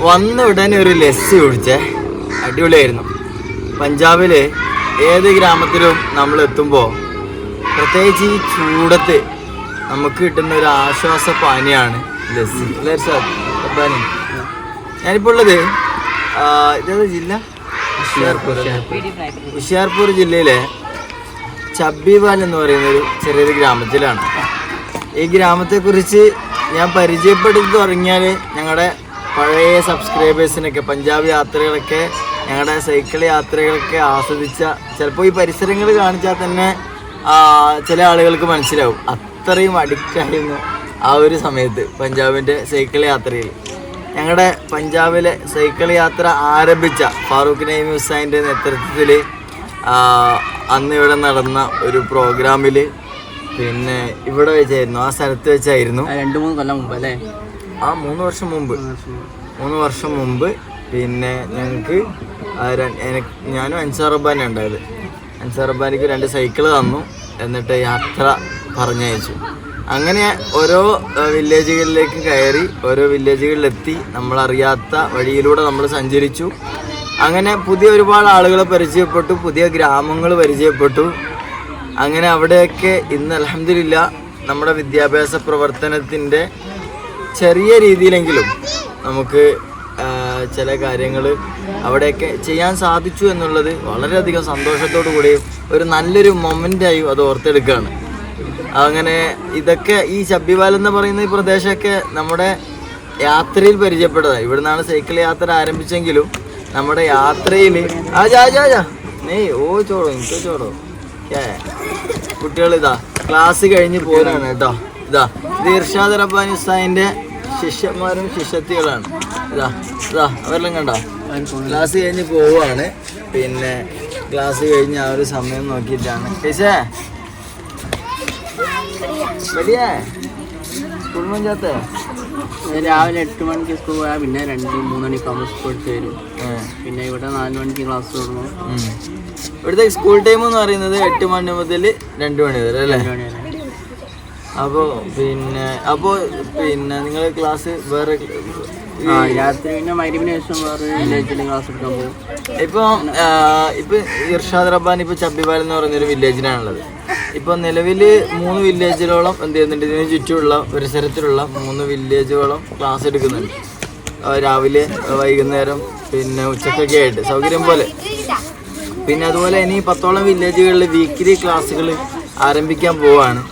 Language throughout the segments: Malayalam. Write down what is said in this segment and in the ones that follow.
വന്ന ഉടനെ ഒരു ലസ്സി കുടിച്ചേ, അടിപൊളിയായിരുന്നു. പഞ്ചാബിൽ ഏത് ഗ്രാമത്തിലും നമ്മൾ എത്തുമ്പോൾ പ്രത്യേകിച്ച് ഈ ചൂടത്ത് നമുക്ക് കിട്ടുന്ന ഒരു ആശ്വാസ പാനീയമാണ് ലസ്സി. പാനി. ഞാനിപ്പോൾ ഉള്ളത് ഇതേത് ജില്ല? ഹുഷിയാർപൂർ ജില്ലയിലെ ചബ്ബിവാൽ എന്ന് പറയുന്നൊരു ചെറിയൊരു ഗ്രാമത്തിലാണ്. ഈ ഗ്രാമത്തെക്കുറിച്ച് ഞാൻ പരിചയപ്പെടുത്തി തുടങ്ങിയാൽ ഞങ്ങളുടെ പഴയ സബ്സ്ക്രൈബേഴ്സിനൊക്കെ പഞ്ചാബ് യാത്രകളൊക്കെ, ഞങ്ങളുടെ സൈക്കിൾ യാത്രകളൊക്കെ ആസ്വദിച്ച, ചിലപ്പോൾ ഈ പരിസരങ്ങൾ കാണിച്ചാൽ തന്നെ ചില ആളുകൾക്ക് മനസ്സിലാവും. അത്രയും അഡിക്റ്റായിരുന്നു ആ ഒരു സമയത്ത് പഞ്ചാബിൻ്റെ സൈക്കിൾ യാത്രയിൽ. ഞങ്ങളുടെ പഞ്ചാബിലെ സൈക്കിൾ യാത്ര ആരംഭിച്ച ഫാറൂഖ് നഈം ഹുസൈൻ്റെ നേതൃത്വത്തിൽ അന്ന് ഇവിടെ നടന്ന ഒരു പ്രോഗ്രാമിൽ, പിന്നെ ഇവിടെ വെച്ചായിരുന്നു, ആ സ്ഥലത്ത് വെച്ചായിരുന്നു. 2-3 കൊല്ലം മുമ്പ് അല്ലേ? 3 വർഷം മുമ്പ്. 3 വർഷം മുമ്പ് പിന്നെ ഞങ്ങൾക്ക് ഞാനും അൻസാർ റബ്ബാനി ഉണ്ടായത്. അൻസാർ റബ്ബാനിക്ക് 2 സൈക്കിൾ തന്നു. എന്നിട്ട് യാത്ര പറഞ്ഞയച്ചു. അങ്ങനെ ഓരോ വില്ലേജുകളിലേക്ക് കയറി, ഓരോ വില്ലേജുകളിലെത്തി, നമ്മളറിയാത്ത വഴിയിലൂടെ നമ്മൾ സഞ്ചരിച്ചു. അങ്ങനെ പുതിയ ഒരുപാട് ആളുകളെ പരിചയപ്പെട്ടു, പുതിയ ഗ്രാമങ്ങൾ പരിചയപ്പെട്ടു. അങ്ങനെ അവിടെയൊക്കെ ഇന്ന് അൽഹംദുലില്ലാ നമ്മുടെ വിദ്യാഭ്യാസ പ്രവർത്തനത്തിൻ്റെ ചെറിയ രീതിയിലെങ്കിലും നമുക്ക് ചില കാര്യങ്ങൾ അവിടെയൊക്കെ ചെയ്യാൻ സാധിച്ചു എന്നുള്ളത് വളരെയധികം സന്തോഷത്തോടു കൂടി ഒരു നല്ലൊരു മൊമെൻ്റായി അത് ഓർത്തെടുക്കുകയാണ്. അങ്ങനെ ഇതൊക്കെ ഈ ചബ്ബിവാൽ എന്ന് പറയുന്ന ഈ പ്രദേശമൊക്കെ നമ്മുടെ യാത്രയിൽ പരിചയപ്പെട്ടതാണ്. ഇവിടെ നിന്നാണ് സൈക്കിൾ യാത്ര ആരംഭിച്ചെങ്കിലും നമ്മുടെ യാത്രയിൽ ചോടോ എനിക്ക് ചോടോ കുട്ടികൾ ഇതാ ക്ലാസ് കഴിഞ്ഞ് പോരാണ് കേട്ടോ. ഇത് ഇർഷാദ് റബ്ബാനി ഉസ്താദിൻ്റെ ശിഷ്യന്മാരും ശിഷ്യത്തികളാണ്. അവരെല്ലാം കണ്ടോ ക്ലാസ് കഴിഞ്ഞ് പോവുകയാണ്. പിന്നെ ക്ലാസ് കഴിഞ്ഞ് ആ ഒരു സമയം നോക്കിയിട്ടാണ് സ്കൂൾ മഞ്ചാത്ത രാവിലെ 8 മണിക്ക് സ്കൂൾ പോയാൽ പിന്നെ 2-3 മണിക്കാകുമ്പോൾ സ്കൂൾ വരും. പിന്നെ ഇവിടെ 4 മണിക്ക് ക്ലാസ് തുടങ്ങും. ഇവിടുത്തെ സ്കൂൾ ടൈം എന്ന് പറയുന്നത് 8 മണി മുതൽ 2 മണി വരെ അല്ലേ? അപ്പോൾ പിന്നെ നിങ്ങൾ ക്ലാസ് വേറെ രാത്രി പിന്നെ മഗ്‌രിബിന് ശേഷം വേറെ വില്ലേജിൽ ക്ലാസ് എടുക്കാൻ പോകും. ഇപ്പം ഇർഷാദ് റബ്ബാനി ഇപ്പോൾ ചബ്ബിവാൽ എന്ന് പറയുന്നൊരു വില്ലേജിലാണുള്ളത്. ഇപ്പോൾ നിലവിൽ 3 വില്ലേജിലോളം എന്ത് ചെയ്യുന്നുണ്ട്, ഇതിന് ചുറ്റുമുള്ള പരിസരത്തിലുള്ള 3 വില്ലേജുകളും ക്ലാസ് എടുക്കുന്നുണ്ട്. രാവിലെ, വൈകുന്നേരം, പിന്നെ ഉച്ചക്കൊക്കെ ആയിട്ട് സൗകര്യം പോലെ. പിന്നെ അതുപോലെ ഇനി 10ഓളം വില്ലേജുകളിൽ വീക്കിലി ക്ലാസ്സുകൾ ആരംഭിക്കാൻ പോവുകയാണ്.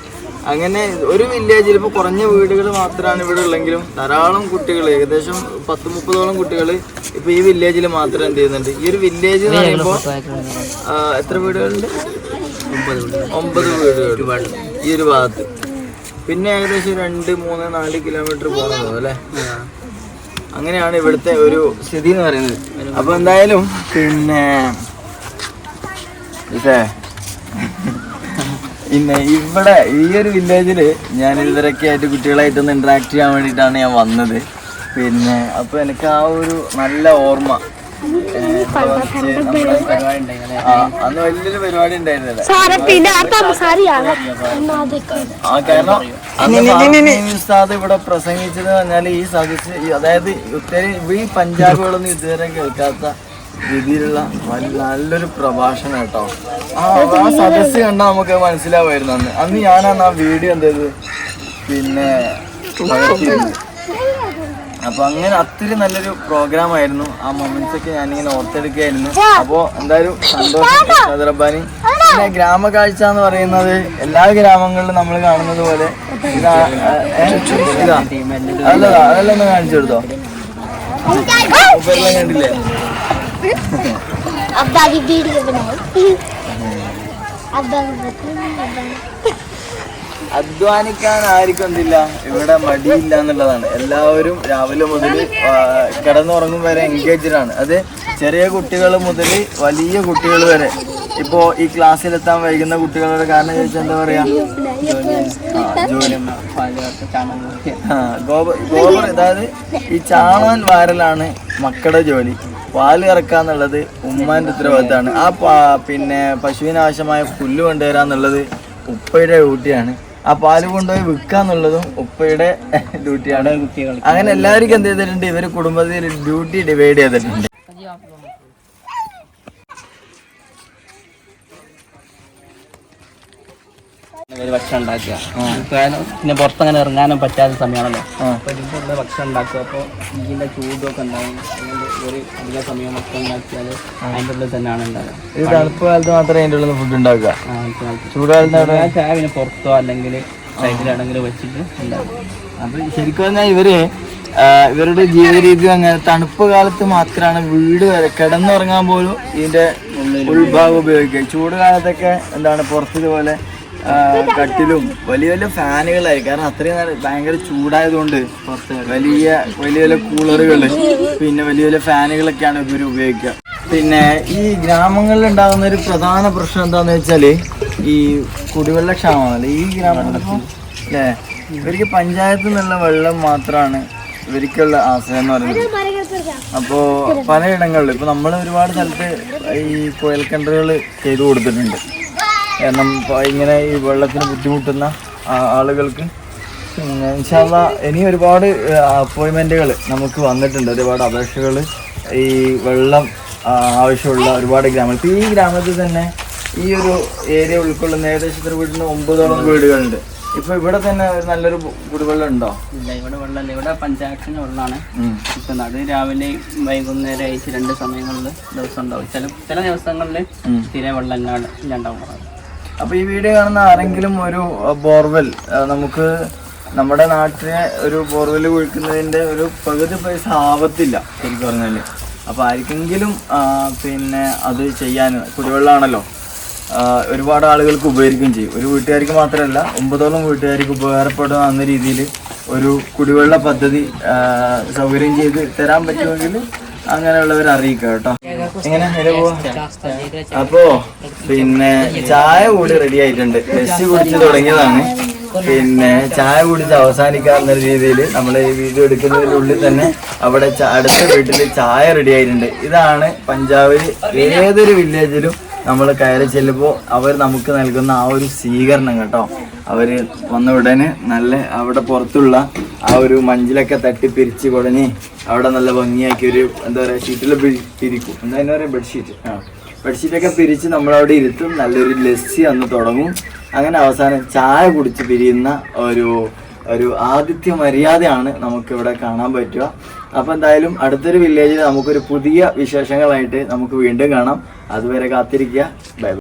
അങ്ങനെ ഒരു വില്ലേജിൽ ഇപ്പോൾ കുറഞ്ഞ വീടുകൾ മാത്രമാണ് ഇവിടെ ഉള്ളെങ്കിലും ധാരാളം കുട്ടികൾ, ഏകദേശം 10-30ഓളം കുട്ടികൾ ഇപ്പോൾ ഈ വില്ലേജിൽ മാത്രം എന്ത് ചെയ്യുന്നുണ്ട്. ഈ ഒരു വില്ലേജ് എന്ന് പറയുമ്പോൾ എത്ര വീടുകളുണ്ട്? 9 വീടുകൾ ഈ ഒരു ഭാഗത്ത്. പിന്നെ ഏകദേശം 2-3-4 കിലോമീറ്റർ പോകണം അല്ലേ? അങ്ങനെയാണ് ഇവിടുത്തെ ഒരു സ്ഥിതി എന്ന് പറയുന്നത്. അപ്പോൾ എന്തായാലും പിന്നെ ഇവിടെ ഈ ഒരു വില്ലേജിൽ ഞാൻ ഇവരൊക്കെ ആയിട്ട് കുട്ടികളായിട്ടൊന്ന് ഇൻട്രാക്ട് ചെയ്യാൻ വേണ്ടിയിട്ടാണ് ഞാൻ വന്നത്. പിന്നെ അപ്പോൾ എനിക്ക് ആ ഒരു നല്ല ഓർമ്മ, അന്ന് വലിയൊരു പരിപാടി ഉണ്ടായിരുന്നില്ല. കാരണം ഉസ്താദ് ഇവിടെ പ്രസംഗിച്ചത് പറഞ്ഞാൽ ഈ സദസ്, അതായത് ഈ പഞ്ചാബികളൊന്നും ഇതുവരെ കേൾക്കാത്ത രീതിയിലുള്ള നല്ലൊരു പ്രഭാഷണം കേട്ടോ. ആ സദസ് കണ്ടാൽ നമുക്ക് മനസ്സിലാവുമായിരുന്നു. അന്ന് ഞാനാണ് ആ വീഡിയോ എന്ത് ചെയ്ത് പിന്നെ അപ്പോൾ അങ്ങനെ അത്രയും നല്ലൊരു പ്രോഗ്രാം ആയിരുന്നു. ആ മൊമെന്റ്സ് ഒക്കെ ഞാനിങ്ങനെ ഓർത്തെടുക്കുകയായിരുന്നു. അപ്പോൾ എന്തായാലും സന്തോഷം റബ്ബാനി. പിന്നെ ഗ്രാമകാഴ്ച എന്ന് പറയുന്നത് എല്ലാ ഗ്രാമങ്ങളിലും നമ്മൾ കാണുന്നത് പോലെ അതെല്ലാം ഒന്ന് കാണിച്ചു കൊടുത്തോ. എല്ലാം കണ്ടില്ലേ? അധ്വാനിക്കാൻ ആർക്കും എന്തില്ല ഇവിടെ മടിയില്ല എന്നുള്ളതാണ്. എല്ലാവരും രാവിലെ മുതൽ കിടന്നുറങ്ങും വരെ എൻഗേജ്ഡ് ആണ്. അത് ചെറിയ കുട്ടികൾ മുതൽ വലിയ കുട്ടികൾ വരെ. ഇപ്പോൾ ഈ ക്ലാസ്സിലെത്താൻ വൈകുന്ന കുട്ടികളുടെ കാരണം ചോദിച്ചാൽ എന്താ പറയാ, ഗോബർ, അതായത് ഈ ചാണാൻ വാരലാണ് മക്കളുടെ ജോലി. പാല് കറക്കാന്നുള്ളത് ഉമ്മാൻ്റെ ഉത്തരവാദിത്തമാണ്. പിന്നെ പശുവിന് ആവശ്യമായ പുല്ല് കൊണ്ടുവരാന്നുള്ളത് ഉപ്പയുടെ ഡ്യൂട്ടിയാണ്. ആ പാല് കൊണ്ടുപോയി വിൽക്കാന്നുള്ളതും ഉപ്പയുടെ ഡ്യൂട്ടിയാണ്. അങ്ങനെ എല്ലാവർക്കും എന്ത് ചെയ്തിട്ടുണ്ട്, ഇവര് കുടുംബത്തിൽ ഡ്യൂട്ടി ഡിവൈഡ് ചെയ്തിട്ടുണ്ട്. ഭക്ഷണം ഉണ്ടാക്കുക, പിന്നെ പുറത്തങ്ങനെ ഇറങ്ങാനും പറ്റാത്ത സമയമാണല്ലോ. അപ്പോൾ ഇതിൻ്റെ ഉള്ള ഭക്ഷണം ഉണ്ടാക്കുക. അപ്പോൾ ഇതിൻ്റെ ചൂടൊക്കെ ഉണ്ടാവും. അതുകൊണ്ട് ഒരു അധിക സമയം ഭക്ഷണം ഉണ്ടാക്കിയാൽ അതിൻ്റെ ഉള്ളിൽ തന്നെയാണ് ഉണ്ടാകുക. ഇത് തണുപ്പ് കാലത്ത് മാത്രമേ അതിൻ്റെ ഉള്ളിൽ ഫുഡ് ഉണ്ടാക്കുക. ചൂടുകാലത്ത് ചായ പിന്നെ പുറത്തോ അല്ലെങ്കിൽ സൈഡിലാണെങ്കിലും വെച്ചിട്ട് ഉണ്ടാകും. അപ്പം ശരിക്കും പറഞ്ഞാൽ ഇവരുടെ ജീവിത രീതി അങ്ങനെ തണുപ്പ് കാലത്ത് മാത്രമാണ് വീട് കിടന്നുറങ്ങാൻ പോലും ഇതിൻ്റെ ഉൾഭാഗം ഉപയോഗിക്കുക. ചൂട് കാലത്തൊക്കെ എന്താണ് പുറത്ത് ഇതുപോലെ കട്ടിലും വലിയ വലിയ ഫാനുകളായി. കാരണം അത്രയും ഭയങ്കര ചൂടായതുകൊണ്ട് വലിയ വലിയ കൂളറുകൾ പിന്നെ വലിയ വലിയ ഫാനുകളൊക്കെയാണ് ഇവർ ഉപയോഗിക്കുക. പിന്നെ ഈ ഗ്രാമങ്ങളിൽ ഉണ്ടാകുന്ന ഒരു പ്രധാന പ്രശ്നം എന്താണെന്ന് വെച്ചാൽ ഈ കുടിവെള്ള ക്ഷാമമല്ല ഈ ഗ്രാമങ്ങളിലും അല്ലേ. ഇവർക്ക് പഞ്ചായത്തിൽ നിന്നുള്ള വെള്ളം മാത്രമാണ് ഇവർക്കുള്ള ആശ്രയം എന്ന് പറയുന്നത്. അപ്പോൾ പലയിടങ്ങളിലും ഇപ്പോൾ നമ്മൾ ഒരുപാട് സ്ഥലത്ത് ഈ കുഴൽ കിണറുകൾ ചെയ്തു കൊടുത്തിട്ടുണ്ട്. കാരണം ഇങ്ങനെ ഈ വെള്ളത്തിന് ബുദ്ധിമുട്ടുന്ന ആളുകൾക്ക്. പിന്നെ ഇൻഷാ അല്ലാ ഇനി ഒരുപാട് അപ്പോയിൻമെൻറ്റുകൾ നമുക്ക് വന്നിട്ടുണ്ട്, ഒരുപാട് അപേക്ഷകൾ ഈ വെള്ളം ആവശ്യമുള്ള ഒരുപാട് ഗ്രാമങ്ങൾ. ഇപ്പോൾ ഈ ഗ്രാമത്തിൽ തന്നെ ഈ ഒരു ഏരിയ ഉൾക്കൊള്ളുന്ന ഏകദേശം വീടിന് 9ഓളം വീടുകളുണ്ട്. ഇപ്പോൾ ഇവിടെ തന്നെ നല്ലൊരു കുടിവെള്ളം ഉണ്ടോ? ഇല്ല, ഇവിടെ വെള്ളമില്ല. ഇവിടെ പഞ്ചായത്തിന് വെള്ളമാണ് കിട്ടുന്നത്. അത് രാവിലെ വൈകുന്നേരം ആയിട്ട് 2 സമയങ്ങളിൽ ദിവസം ഉണ്ടാവും. ചില ദിവസങ്ങളിൽ തീരെ വെള്ളം ഇല്ലാണ്ടാവും. അപ്പോൾ ഈ വീഡിയോ കാണുന്ന ആരെങ്കിലും ഒരു ബോർവെൽ നമുക്ക് നമ്മുടെ നാട്ടിലെ ഒരു ബോർവെൽ കുഴിക്കുന്നതിൻ്റെ ഒരു പകുതി പൈസ ആവത്തില്ല ശരിക്കും പറഞ്ഞാൽ. അപ്പോൾ ആർക്കെങ്കിലും പിന്നെ അത് ചെയ്യാൻ കുടിവെള്ളമാണല്ലോ ഒരുപാട് ആളുകൾക്ക് ഉപകരിക്കുകയും ചെയ്യും. ഒരു വീട്ടുകാർക്ക് മാത്രമല്ല 9ഓളം വീട്ടുകാർക്ക് ഉപകാരപ്പെടുന്ന എന്ന രീതിയിൽ ഒരു കുടിവെള്ള പദ്ധതി സൗകര്യം ചെയ്ത് തരാൻ പറ്റുമെങ്കിൽ അങ്ങനെയുള്ളവർ അറിയിക്കുക കേട്ടോ. എങ്ങനെ പോവാ? അപ്പോ പിന്നെ ചായ കൂടി റെഡി ആയിട്ടുണ്ട്. മെസ്സി കുടിച്ച് തുടങ്ങിയതാണ്. പിന്നെ ചായ കുടിച്ച് അവസാനിക്കാവുന്ന രീതിയിൽ നമ്മൾ ഈ വീഡിയോ എടുക്കുന്നതിനുള്ളിൽ തന്നെ അവിടെ അടുത്ത വീട്ടിൽ ചായ റെഡി ആയിട്ടുണ്ട്. ഇതാണ് പഞ്ചാബിൽ ഏതൊരു വില്ലേജിലും നമ്മൾ കയറി ചെല്ലുമ്പോൾ അവർ നമുക്ക് നൽകുന്ന ആ ഒരു സ്വീകരണം കേട്ടോ. അവർ വന്ന ഉടനെ നല്ല അവിടെ പുറത്തുള്ള ആ ഒരു മഞ്ചിലൊക്കെ തട്ടി പിരിച്ച് കുടഞ്ഞ് അവിടെ നല്ല ഭംഗിയാക്കി ഒരു എന്താ പറയുക ഷീറ്റിൽ പിരിക്കും. എന്താ പറയുക ബെഡ്ഷീറ്റ്. ബെഡ്ഷീറ്റൊക്കെ പിരിച്ച് നമ്മളവിടെ ഇരുത്തും. നല്ലൊരു ലസ്സി അന്ന് തുടങ്ങും. അങ്ങനെ അവസാനം ചായ കുടിച്ച് പിരിയുന്ന ഒരു ആതിഥ്യ മര്യാദയാണ് നമുക്കിവിടെ കാണാൻ പറ്റുക. അപ്പോൾ എന്തായാലും അടുത്തൊരു വില്ലേജിൽ നമുക്കൊരു പുതിയ വിശേഷങ്ങളായിട്ട് നമുക്ക് വീണ്ടും കാണാം. അതുവരെ കാത്തിരിക്കുക. Bye bye.